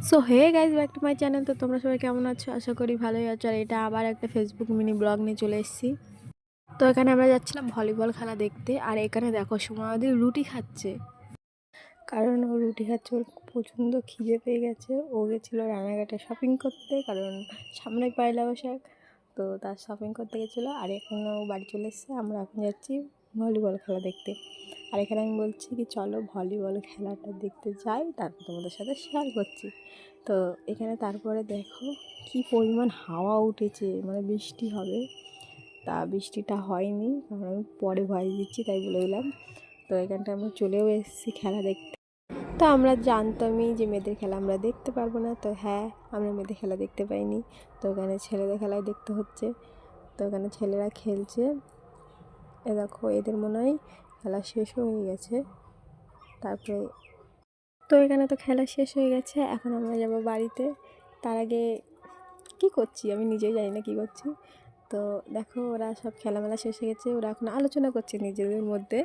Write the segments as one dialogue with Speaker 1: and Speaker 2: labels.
Speaker 1: So hey guys, back to my channel. তো তোমরা সবাই কেমন আছো? আশা করি ভালোই আছো। আর এটা আবার একটা ফেসবুক মিনি ব্লগ নিয়ে চলে এসেছি। তো এখানে আমরা যাচ্ছিলাম ভলিবল খেলা দেখতে। আর এখানে দেখো সুমাদি রুটি খাচ্ছে, কারণ ও রুটি খাচ্ছে, ওর প্রচণ্ড খিদে পেয়ে গেছে। ও গেছিলো রানাঘাটে শপিং করতে, কারণ সামনে পয়লা বৈশাখ, তো তার শপিং করতে গেছিলো। আর এখন ও বাড়ি চলে এসছে। আমরা এখন যাচ্ছি ভলিবল খেলা দেখতে। আর এখানে আমি বলছি কি চলো ভলিবল খেলাটা দেখতে যাই, তারপর তোমাদের সাথে শেয়ার করছি। তো এখানে তারপরে দেখো কি পরিমাণ হাওয়া উঠেছে, মানে বৃষ্টি হবে। তা বৃষ্টিটা হয়নি, কারণ আমি পরে ভয় দিচ্ছি তাই বলে দিলাম। তো এখানটা আমরা চলেও এসেছি খেলা দেখতে। তো আমরা জানতামই যে মেয়েদের খেলা আমরা দেখতে পারবো না। তো হ্যাঁ, আমরা মেয়েদের খেলা দেখতে পাইনি। তো এখানে ছেলেদের খেলাই দেখতে হচ্ছে। তো এখানে ছেলেরা খেলছে। এ দেখো এদের মনে হয় খেলা শেষও হয়ে গেছে। তারপরে তো এখানে তো খেলা শেষ হয়ে গেছে, এখন আমরা যাব বাড়িতে। তার আগে কি করছি আমি নিজেই জানি না কি করছি। তো দেখো ওরা সব খেলামেলা শেষ হয়ে গেছে, ওরা এখন আলোচনা করছে নিজেদের মধ্যে।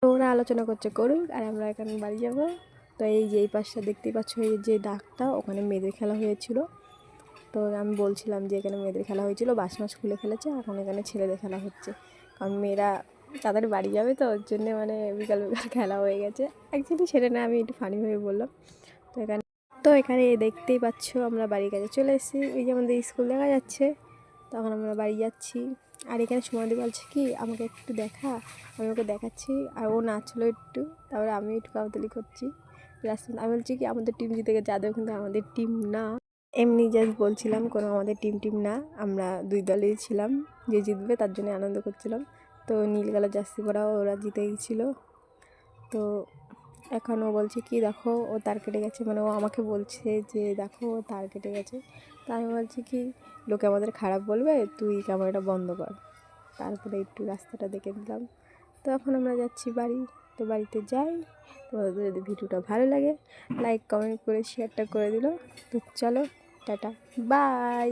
Speaker 1: তো ওরা আলোচনা করছে করুক, আর আমরা এখন বাড়ি যাব। তো এই যে এই পাশটা দেখতেই পাচ্ছ, এই যে ডাকটা, ওখানে মেয়েদের খেলা হয়েছিল। তো আমি বলছিলাম যে এখানে মেয়েদের খেলা হয়েছিল, বাস মাস খুলে ফেলেছে, এখন এখানে ছেলেদের খেলা হচ্ছে। কারণ মেয়েরা তাদের বাড়ি যাবে, তো ওর জন্যে মানে বিকাল বিকাল খেলা হয়ে গেছে। অ্যাকচুয়ালি সেটা না, আমি একটু ফানিভাবে বললাম। তো এখানে দেখতেই পাচ্ছ আমরা বাড়ির কাছে চলে এসেছি। এই যে আমাদের স্কুল দেখা যাচ্ছে, তখন আমরা বাড়ি যাচ্ছি। আর এখানে সুমদি বলছে কি আমাকে একটু দেখা, আমি ওকে দেখাচ্ছি। আর ও নাচলো একটু, তারপরে আমি একটু কাউতালি করছি। আমি বলছি কি আমাদের টিম জিতে গেছে, আদৌ কিন্তু আমাদের টিম না, এমনি জাস্ট বলছিলাম, কোনো আমাদের টিম না। আমরা দুই দলেই ছিলাম, যে জিতবে তার জন্য আনন্দ করছিলাম। তো নীল কালার জার্সি পরা ওরা জিতে গেছিলো। তো এখন ও বলছে কি দেখো ও তার কেটে গেছে, মানে ও আমাকে বলছে যে দেখো ও তার কেটে গেছে। তা আমি বলছি কি লোকে আমাদের খারাপ বলবে, তুই ক্যামেরাটা বন্ধ কর। তারপরে একটু রাস্তাটা দেখে দিলাম। তো এখন আমরা যাচ্ছি বাড়ি। তো বাড়িতে যাই। তোমাদের যদি ভিডিওটা ভালো লাগে লাইক কমেন্ট করে শেয়ারটা করে দিল। তো চলো টাটা, বাই।